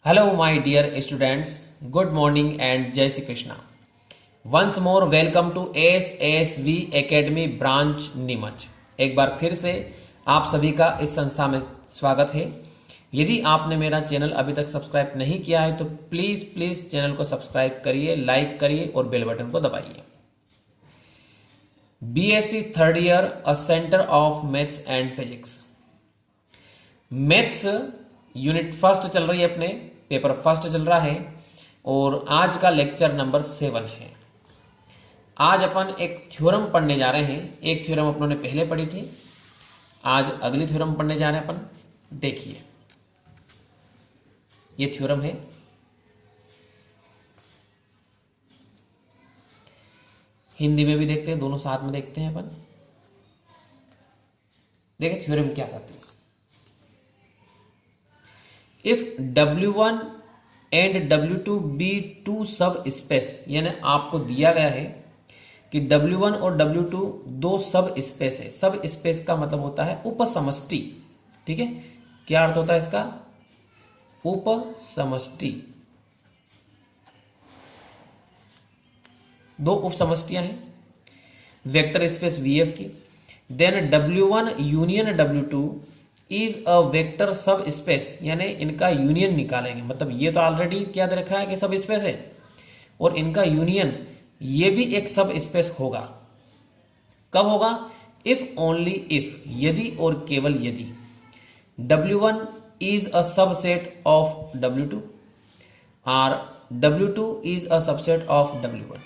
Hello, my dear students. Good morning and Jai Shri Krishna. Once more, welcome to SSV Academy Branch Neemuch. एक बार फिर से आप सभी का इस संस्था में स्वागत है। यदि आपने मेरा चैनल अभी तक सब्सक्राइब नहीं किया है तो प्लीज़ चैनल को सब्सक्राइब करिए, लाइक करिए और बेल बटन को दबाइए। BSc third year a centre of maths and physics. Maths unit first चल रही है, अपने पेपर फर्स्ट चल रहा है और आज का लेक्चर नंबर 7 है। आज अपन एक थ्योरम पढ़ने जा रहे हैं। एक थ्योरम अपनों ने पहले पढ़ी थी, आज अगली थ्योरम पढ़ने जा रहे हैं अपन। देखिए ये थ्योरम है, हिंदी में भी देखते हैं, दोनों साथ में देखते हैं अपन। देखिए थ्योरम क्या कहती है। If W1 and W2 be two sub space, यानी आपको दिया गया है कि W1 और W2 दो सब स्पेस है। सब स्पेस का मतलब होता है उपसमष्टि। ठीक है, क्या अर्थ होता है इसका? उपसमष्टि। दो उपसमष्टियां हैं वेक्टर स्पेस VF की। Then W1 union W2 is a vector sub space, यानी इनका यूनियन निकालेंगे। मतलब ये तो ऑलरेडी क्या दे रखा है कि सब स्पेस है और इनका यूनियन ये भी एक सब स्पेस होगा। कब होगा? इफ ओनली इफ, यदि और केवल यदि W1 is a subset of W2 और W2 is a subset of W1।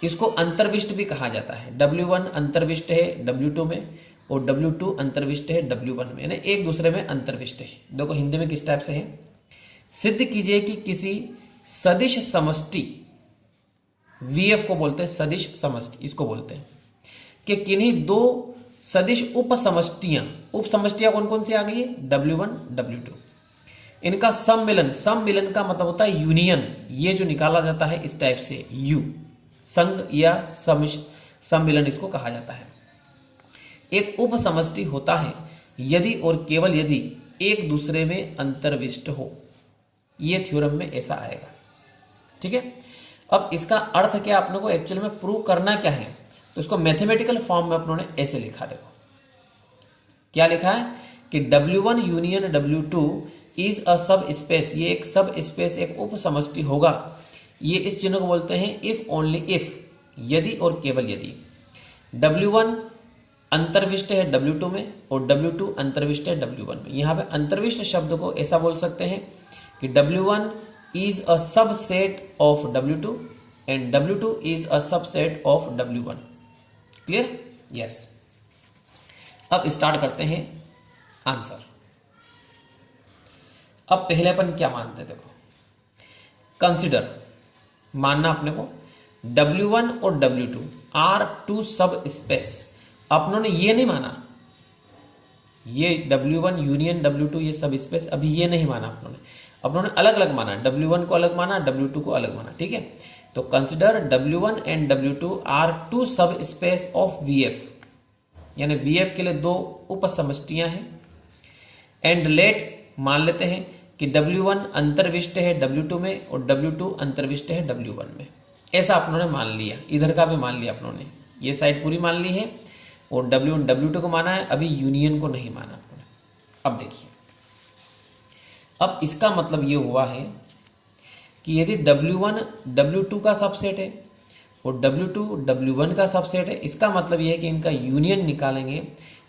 इसको अंतर्विष्ट भी कहा जाता है। W1 अंतर्विष्ट है W2 में और W2 अंतर्विष्ट है W1 में, यानी एक दूसरे में अंतर्विष्ट है। देखो हिंदी में किस टाइप से है। सिद्ध कीजिए कि किसी सदिश समष्टि, VF को बोलते हैं सदिश समष्टि, इसको बोलते हैं कि किन्हीं दो सदिश उपसमष्टियां, उपसमष्टियां कौन कौन सी आ गई है? W1 W2। इनका सम्मिलन, सम्मिलन का मतलब होता है यूनियन। ये जो निकाला जाता है इस टाइप से, यू संघ या सम्मिलन इसको कहा जाता है। एक उपसमष्टि होता है यदि और केवल यदि एक दूसरे में अंतर्विष्ट हो। ये थ्योरम में ऐसा आएगा। ठीक है, अब इसका अर्थ क्या अपने को एक्चुअली में प्रूव करना क्या है, तो इसको मैथमेटिकल फॉर्म में अपनों ने ऐसे लिखा। देखो क्या लिखा है कि W1 यूनियन W2 इज अ सब स्पेस। ये एक सब स्पेस, एक उपसमष्टि होगा। ये इस चिन्ह को बोलते हैं इफ ओनली इफ, यदि और केवल यदि W1 अंतर्विष्ट है W2 में और W2 अंतर्विष्ट है W1 में। यहाँ पे अंतर्विष्ट शब्द को ऐसा बोल सकते हैं कि W1 is a subset of W2 and W2 is a subset of W1। Clear? Yes. अब स्टार्ट करते हैं आंसर। अब पहले अपन क्या मानते हैं? देखो कंसिडर, मानना अपने को W1 और W2 are two sub space. अपनों ने ये नहीं माना, ये W1 यूनियन W2 ये सब स्पेस, अभी ये नहीं माना अपनों ने अलग अलग माना। W1 को अलग माना, W2 को अलग माना। ठीक है, तो consider W1 and W2 are two sub space of VF, यानी VF के लिए दो उपसमष्टियां हैं। एंड लेट, मान लेते हैं कि W1 अंतर्विष्ट है W2 में और W2 अंतर्विष्ट है W1 में। ऐसा अपनों ने मान लिया, इधर का भी मान लिया अपनों ने, ये साइड पूरी मान ली है और W1 W2 को माना है, अभी यूनियन को नहीं माना अपनों ने। अब देखिए, अब इसका मतलब ये हुआ है कि यदि W1 W2 का सबसेट है और W2 W1 का सबसेट है, इसका मतलब ये है कि इनका यूनियन निकालेंगे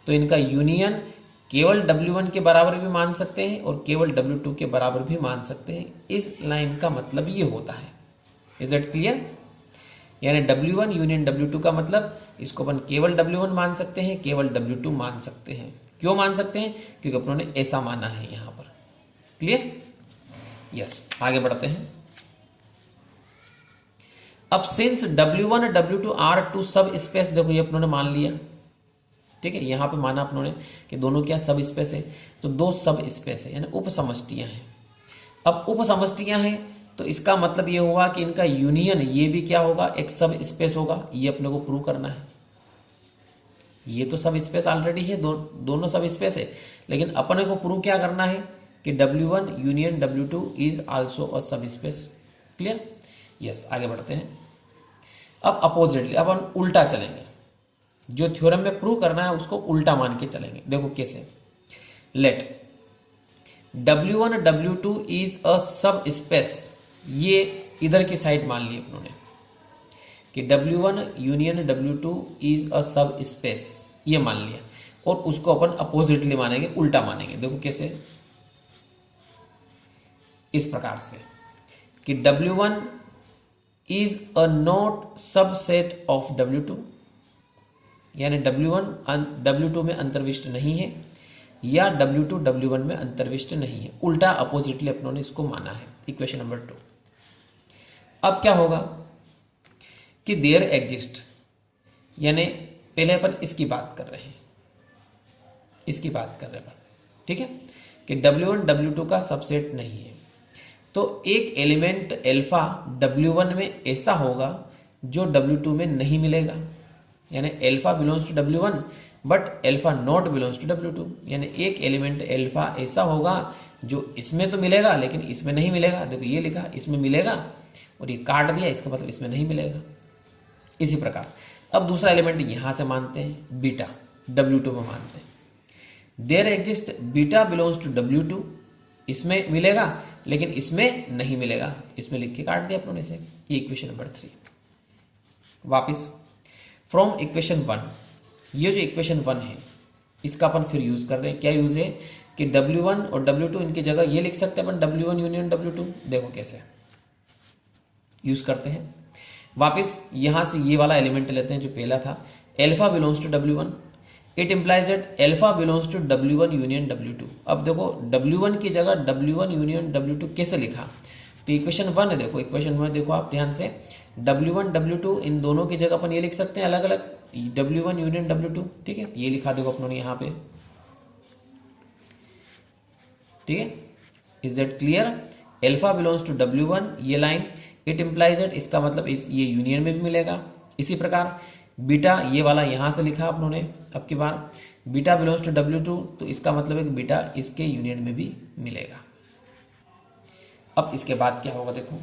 तो इनका यूनियन केवल W1 के बराबर भी मान सकते हैं और केवल W2 के बराबर भी मान सकते हैं। इस लाइन का मतलब ये होता है। Is that clear? यानी W1 यूनियन W2 का मतलब इसको अपन केवल W1 मान सकते हैं, केवल W2 मान सकते हैं। क्यों मान सकते हैं? क्योंकि अपनों ने ऐसा माना है यहां पर। क्लियर? यस। आगे बढ़ते हैं। अब since W1 W2 are two sub space, देखो ये अपनों ने मान लिया। ठीक है, यहां पे माना अपनों ने कि दोनों क्या सब स्पेस है, तो दो सब स्पेस है, यानी उपसमष्टियां हैं। अब उपसमष्टियां हैं तो इसका मतलब ये हुआ कि इनका यूनियन ये भी क्या होगा? एक सब स्पेस होगा। ये अपने को प्रूव करना है। ये तो सब स्पेस ऑलरेडी है, दोनों सब स्पेस है, लेकिन अपने को प्रूव क्या करना है कि W1 union W2 is also a सब स्पेस। क्लियर? यस, आगे बढ़ते हैं। अब अपोजिटली, अब हम उल्टा चलेंगे, जो थ्योरम में प्रूव करना है उसको उल्टा मान के चलेंगे। देखो कैसे। लेट W1 W2 इज अ सब स्पेस, ये इधर की साइड मान ली उन्होंने कि W1 यूनियन W2 इज अ सब स्पेस, ये मान लिया, और उसको अपन अपोजिटली मानेंगे, उल्टा मानेंगे। देखो कैसे, इस प्रकार से कि W1 is a not subset of W2, यानी W1 W2 में अंतर्विष्ट नहीं है, या W2 W1 में अंतर्विष्ट नहीं है। उल्टा अपोजिटली अपनों ने इसको माना है। Equation number 2। अब क्या होगा कि देयर एग्जिस्ट, यानी पहले अपन इसकी बात कर रहे हैं, इसकी बात कर रहे हैं अपन, ठीक है, कि W1 W2 का सबसेट नहीं है, तो एक एलिमेंट एल्फा W1 में ऐसा होगा जो W2 में नहीं मिलेगा, यानी alpha belongs to W1 but alpha not belongs to W2, यानी एक एलिमेंट एल्फा ऐसा होगा जो इसमें तो मिलेगा लेकिन इसमें नहीं मिलेगा। देखो ये लिखा इसमें मिलेगा और ये काट दिया, इसका मतलब इसमें नहीं मिलेगा। इसी प्रकार अब दूसरा एलिमेंट यहां से मानते हैं, बीटा W2 में मानते हैं। There exist beta belongs to W2, इसमें मिलेगा लेकिन इसमें नहीं मिलेगा, इसमें लिख के काट दिया अपनों ने से। ये इक्वेशन नंबर 3। वापिस फ्रॉम इक्वेशन 1, ये जो इक्वेशन 1 है इसका अपन फिर यूज कर रहे हैं। क्या यूज है कि W1 और W2 इनकी जगह ये लिख सकते हैं अपन W1 यूनियन W2। देखो कैसे यूज करते हैं। वापिस यहां से ये वाला एलिमेंट लेते हैं जो पहला था, alpha belongs to W1, it implies that alpha belongs to W1 union W2। अब देखो W1 की जगह W1 यूनियन W2 कैसे लिखा, तो इक्वेशन 1 है, देखो इक्वेशन 1 देखो आप ध्यान से, W1 W2 इन दोनों की जगह अपन ये लिख सकते हैं अलग अलग, W1 यूनियन W2, ठीक है, ये लिखा देखो अपनों ने यहाँ पे, ठीक है। Is that clear? Alpha belongs to W1, ये लाइन, इट इंप्लाइज दैट, इसका मतलब ये यूनियन में भी मिलेगा। इसी प्रकार बीटा, ये वाला यहां से लिखा अपनों ने, अब की बार बीटा बिलोंग्स टू W2, तो इसका मतलब है कि बीटा इसके यूनियन में भी मिलेगा। अब इसके बाद क्या होगा देखो,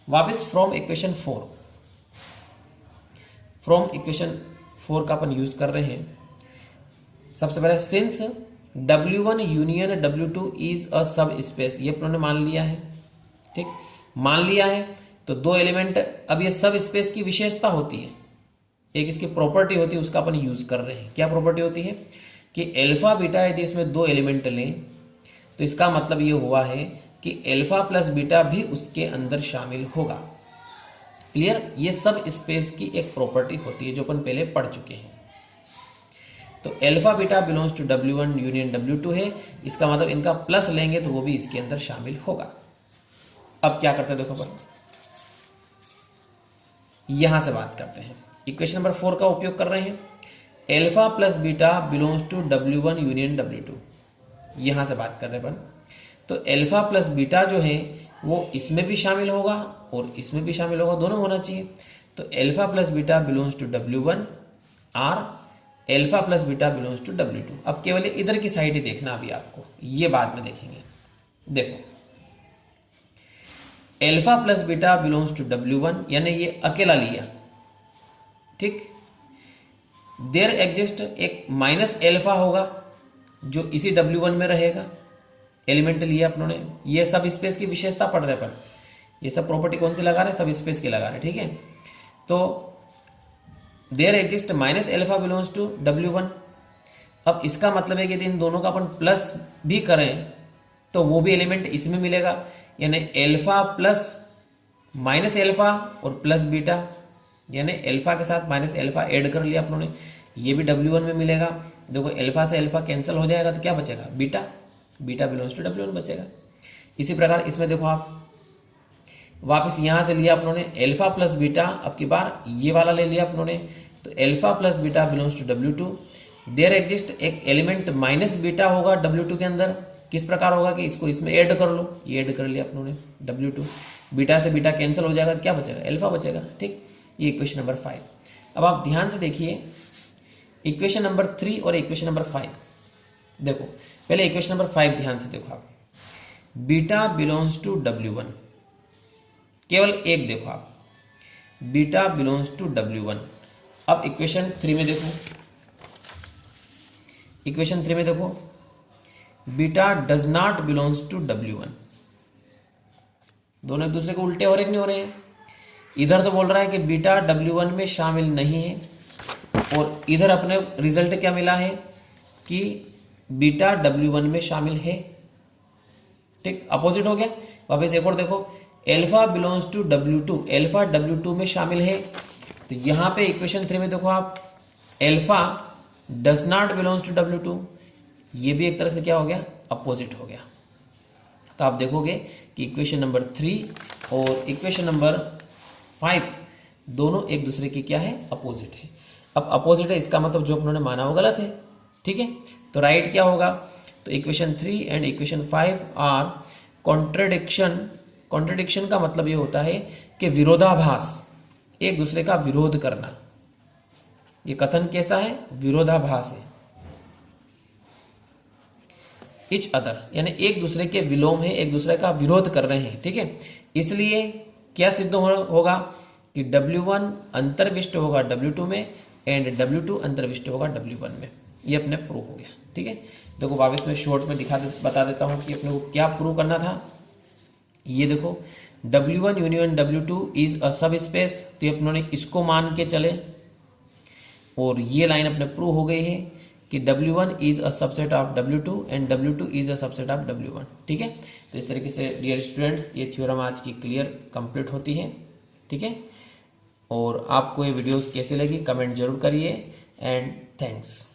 वापस फ्रॉम इक्वेशन 4, फ्रॉम इक्वेशन 4 का अपन यूज कर रहे हैं। सबसे पहले since W1 union W2 is अ सब स्पेस, ये अपनों ने मान लिया है, ठीक, मान लिया है। तो दो एलिमेंट, अब ये सब स्पेस की विशेषता होती है, एक इसकी प्रॉपर्टी होती है, उसका अपन यूज कर रहे हैं। क्या प्रॉपर्टी होती है कि एल्फा बीटा यदि इसमें दो एलिमेंट लें तो इसका मतलब ये हुआ है कि एल्फा प्लस बीटा भी उसके अंदर शामिल होगा। क्लियर? ये सब स्पेस की एक प्रॉपर्टी होती है जो अपन पहले पढ़ चुके हैं। तो alpha beta belongs to W1 union W2 है, इसका मतलब इनका प्लस लेंगे तो वो भी इसके अंदर शामिल होगा। अब क्या करते हैं देखो अपन, यहां से बात करते हैं, इक्वेशन नंबर 4 का उपयोग कर रहे हैं। Alpha plus beta belongs to W1 union W2, यहां से बात कर रहे हैं अपन। तो एल्फा प्लस बीटा जो है वो इसमें भी शामिल होगा और इसमें भी शामिल होगा, दोनों होना चाहिए। तो alpha plus beta belongs to W1 और alpha plus beta belongs to W2। अब केवल इधर की साइड ही देखना अभी आपको, ये बाद में देखेंगे। देखो alpha plus beta belongs to W1, यानी ये अकेला लिया, ठीक। देयर एग्जिस्ट एक माइनस एल्फा होगा जो इसी W1 में रहेगा, एलिमेंट लिया अपनों ने। ये सब स्पेस की विशेषता पढ़ रहे पर, ये सब प्रॉपर्टी कौन सी लगा रहे, सब स्पेस की लगा रहे, ठीक है। तो there exist minus alpha belongs to W1। अब इसका मतलब है कि यदि इन दोनों का अपन प्लस भी करें तो वो भी एलिमेंट इसमें मिलेगा, यानी एल्फा प्लस माइनस एल्फा और प्लस बीटा, यानी एल्फा के साथ माइनस एल्फा ऐड कर लिया अपनों ने, ये भी W1 में मिलेगा। देखो एल्फा से एल्फा कैंसिल हो जाएगा तो क्या बचेगा, beta, beta belongs to W1 बचेगा। इसी प्रकार इसमें देखो आप वापस यहां से लिया अपनों ने एल्फा प्लस बीटा, अब की बार ये वाला ले लिया अपनों ने, तो alpha plus beta belongs to W2। There exist एक एलिमेंट माइनस बीटा होगा W2 के अंदर, किस प्रकार होगा कि इसको इसमें ऐड कर लो, ये ऐड कर लिया अपनों ने W2, बीटा से बीटा कैंसिल हो जाएगा तो क्या बचेगा, एल्फा बचेगा, ठीक। ये इक्वेशन नंबर 5। अब आप ध्यान से देखिए, इक्वेशन नंबर 3 और इक्वेशन नंबर 5 देखो। पहले इक्वेशन नंबर 5 ध्यान से देखो आप, बीटा बिलोंग्स टू W1, केवल एक देखो आप, बीटा बिलोंग्स टू W1। अब इक्वेशन 3 में देखो, इक्वेशन 3 में देखो, beta does not belongs to W1। दोनों एक दूसरे को उल्टे हो रहे नहीं हो रहे हैं? इधर तो बोल रहा है कि बीटा W1 में शामिल नहीं है, और इधर अपने रिजल्ट क्या मिला है कि बीटा W1 में शामिल है। ठीक, अपोजिट हो गया। वापस एक और देखो, alpha belongs to W2, alpha W2 में शामिल है। तो यहां पे इक्वेशन 3 में देखो आप, alpha does not belongs to W2, ये भी एक तरह से क्या हो गया, अपोजिट हो गया। तो आप देखोगे कि इक्वेशन नंबर 3 और इक्वेशन नंबर 5 दोनों एक दूसरे की क्या है, अपोजिट है। अब अपोजिट है, इसका मतलब जो उन्होंने माना वो गलत है। ठीक है, तो राइट क्या होगा, तो equation 3 and equation 5 are contradiction. Contradiction का मतलब ये होता है कि विरोधाभास, एक दूसरे का विरोध करना। ये कथन कैसा है, विरोधाभास है। इच अदर यानी एक दूसरे के विलोम है, एक दूसरे का विरोध कर रहे हैं। ठीक है, इसलिए क्या सिद्ध होगा कि W1 अंतर्विष्ट होगा W2 में एंड W2 अंतर्विष्ट होगा W1 में। ये अपने प्रूव हो गया। ठीक है, देखो वापस में शॉर्ट में बता देता हूं कि अपने को क्या प्रूव करना था। ये देखो, W1 यूनियन W2 इज अ सब स्पेस, तो अपनों ने इसको मान के चले, और ये लाइन अपने प्रूव हो गई है कि W1 is a subset of W2 and W2 is a subset of W1। ठीक है, तो इस तरीके से डियर स्टूडेंट्स ये थ्योरम आज की क्लियर कंप्लीट होती है। ठीक है, और आपको ये वीडियोस कैसे लगी कमेंट जरूर करिए, एंड थैंक्स।